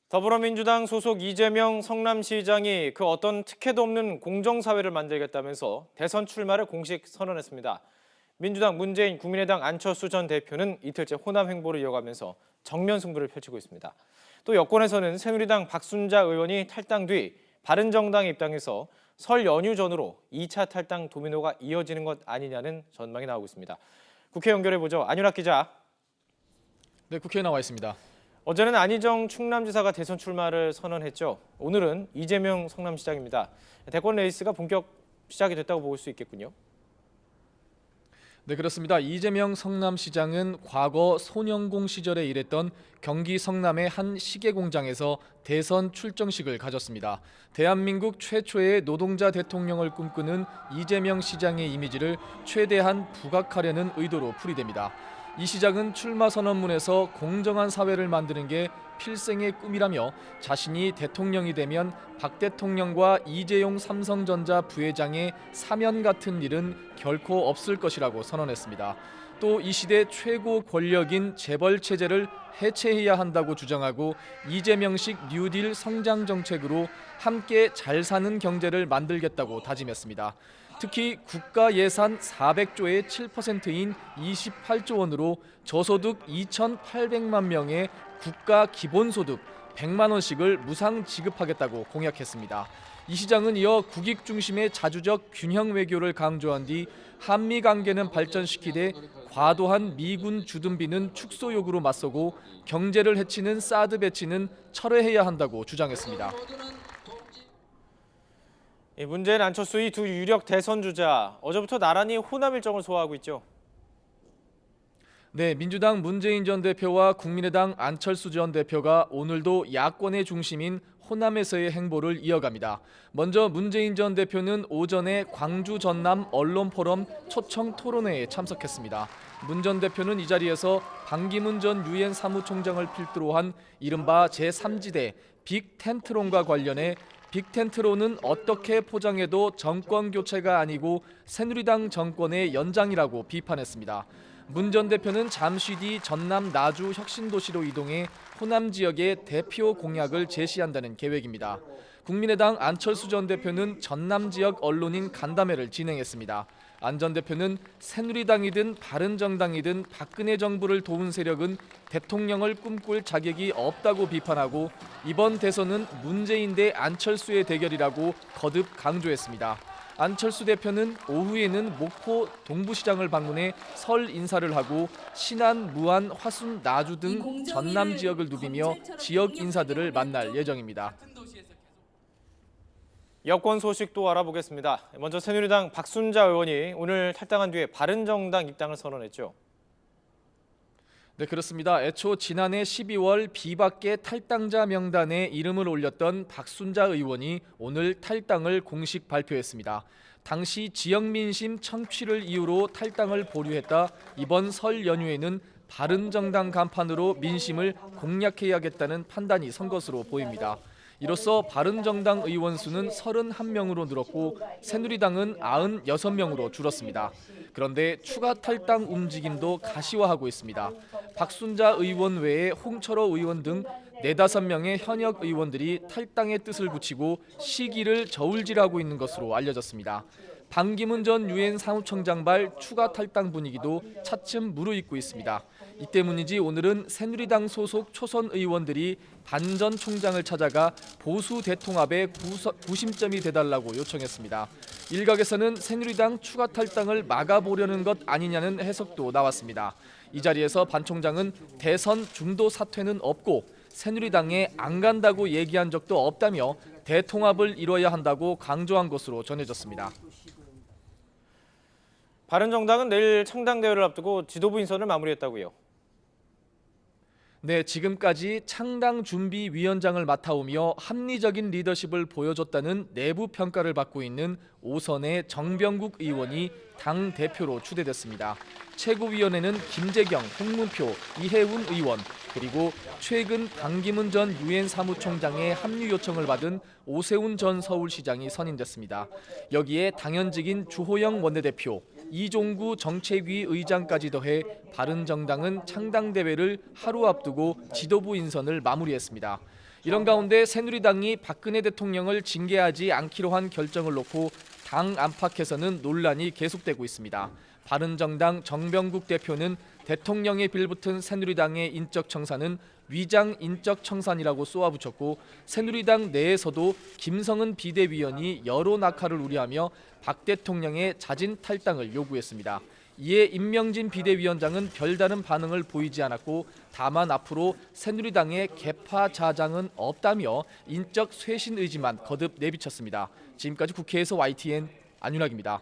더불어민주당 소속 이재명 성남시장이 그 어떤 특혜도 없는 공정사회를 만들겠다면서 대선 출마를 공식 선언했습니다. 민주당 문재인, 국민의당 안철수 전 대표는 이틀째 호남 행보를 이어가면서 정면 승부를 펼치고 있습니다. 또 여권에서는 새누리당 박순자 의원이 탈당 뒤 바른정당 입당해서 설 연휴 전후로 2차 탈당 도미노가 이어지는 것 아니냐는 전망이 나오고 있습니다. 국회 연결해보죠. 안윤학 기자. 네, 국회에 나와 있습니다. 어제는 안희정 충남지사가 대선 출마를 선언했죠. 오늘은 이재명 성남시장입니다. 대권 레이스가 본격 시작이 됐다고 볼 수 있겠군요. 네, 그렇습니다. 이재명 성남시장은 과거 손영공 시절에 일했던 경기 성남의 한 시계 공장에서 대선 출정식을 가졌습니다. 대한민국 최초의 노동자 대통령을 꿈꾸는 이재명 시장의 이미지를 최대한 부각하려는 의도로 풀이됩니다. 이 시장은 출마 선언문에서 공정한 사회를 만드는 게 필생의 꿈이라며 자신이 대통령이 되면 박 대통령과 이재용 삼성전자 부회장의 사면 같은 일은 결코 없을 것이라고 선언했습니다. 또 이 시대 최고 권력인 재벌 체제를 해체해야 한다고 주장하고 이재명식 뉴딜 성장 정책으로 함께 잘 사는 경제를 만들겠다고 다짐했습니다. 특히 국가 예산 400조의 7%인 28조 원으로 저소득 2,800만 명의 국가 기본소득 100만 원씩을 무상 지급하겠다고 공약했습니다. 이 시장은 이어 국익 중심의 자주적 균형 외교를 강조한 뒤 한미 관계는 발전시키되 과도한 미군 주둔비는 축소 요구로 맞서고 경제를 해치는 사드 배치는 철회해야 한다고 주장했습니다. 문재인, 안철수 이 두 유력 대선 주자 어제부터 나란히 호남 일정을 소화하고 있죠. 네, 민주당 문재인 전 대표와 국민의당 안철수 전 대표가 오늘도 야권의 중심인 호남에서의 행보를 이어갑니다. 먼저 문재인 전 대표는 오전에 광주 전남 언론포럼 초청 토론회에 참석했습니다. 문 전 대표는 이 자리에서 반기문 전 유엔 사무총장을 필두로 한 이른바 제3지대 빅텐트론과 관련해 빅텐트론은 어떻게 포장해도 정권 교체가 아니고 새누리당 정권의 연장이라고 비판했습니다. 문 전 대표는 잠시 뒤 전남 나주 혁신도시로 이동해 호남 지역의 대표 공약을 제시한다는 계획입니다. 국민의당 안철수 전 대표는 전남 지역 언론인 간담회를 진행했습니다. 안 전 대표는 새누리당이든 바른정당이든 박근혜 정부를 도운 세력은 대통령을 꿈꿀 자격이 없다고 비판하고 이번 대선은 문재인 대 안철수의 대결이라고 거듭 강조했습니다. 안철수 대표는 오후에는 목포 동부시장을 방문해 설 인사를 하고 신안, 무안, 화순, 나주 등 전남 지역을 누비며 지역 인사들을 만날 예정입니다. 여권 소식도 알아보겠습니다. 먼저 새누리당 박순자 의원이 오늘 탈당한 뒤에 바른정당 입당을 선언했죠. 네, 그렇습니다. 애초 지난해 12월 비박계 탈당자 명단에 이름을 올렸던 박순자 의원이 오늘 탈당을 공식 발표했습니다. 당시 지역 민심 청취를 이유로 탈당을 보류했다 이번 설 연휴에는 바른정당 간판으로 민심을 공략해야겠다는 판단이 선 것으로 보입니다. 이로써 바른정당 의원 수는 31명으로 늘었고 새누리당은 96명으로 줄었습니다. 그런데 추가 탈당 움직임도 가시화하고 있습니다. 박순자 의원 외에 홍철호 의원 등 4~5명의 현역 의원들이 탈당의 뜻을 굳히고 시기를 저울질하고 있는 것으로 알려졌습니다. 반기문 전 유엔 사무총장발 추가 탈당 분위기도 차츰 무르익고 있습니다. 이 때문인지 오늘은 새누리당 소속 초선 의원들이 반 전 총장을 찾아가 보수 대통합에 구심점이 돼달라고 요청했습니다. 일각에서는 새누리당 추가 탈당을 막아보려는 것 아니냐는 해석도 나왔습니다. 이 자리에서 반 총장은 대선 중도 사퇴는 없고 새누리당에 안 간다고 얘기한 적도 없다며 대통합을 이뤄야 한다고 강조한 것으로 전해졌습니다. 바른정당은 내일 창당대회를 앞두고 지도부 인선을 마무리했다고요. 네, 지금까지 창당준비위원장을 맡아오며 합리적인 리더십을 보여줬다는 내부 평가를 받고 있는 오선의 정병국 의원이 당 대표로 추대됐습니다. 최고위원회는 김재경, 홍문표, 이해운 의원, 그리고 최근 반기문 전 유엔 사무총장의 합류 요청을 받은 오세훈 전 서울시장이 선임됐습니다. 여기에 당연직인 주호영 원내대표, 이종구 정책위 의장까지 더해 바른정당은 창당대회를 하루 앞두고 지도부 인선을 마무리했습니다. 이런 가운데 새누리당이 박근혜 대통령을 징계하지 않기로 한 결정을 놓고 당 안팎에서는 논란이 계속되고 있습니다. 바른정당 정병국 대표는 대통령에 빌붙은 새누리당의 인적 청산은 위장 인적 청산이라고 쏘아붙였고, 새누리당 내에서도 김성은 비대위원이 여론 악화를 우려하며 박 대통령의 자진 탈당을 요구했습니다. 이에 임명진 비대위원장은 별다른 반응을 보이지 않았고, 다만 앞으로 새누리당의 개파 자장은 없다며 인적 쇄신 의지만 거듭 내비쳤습니다. 지금까지 국회에서 YTN 안윤학입니다.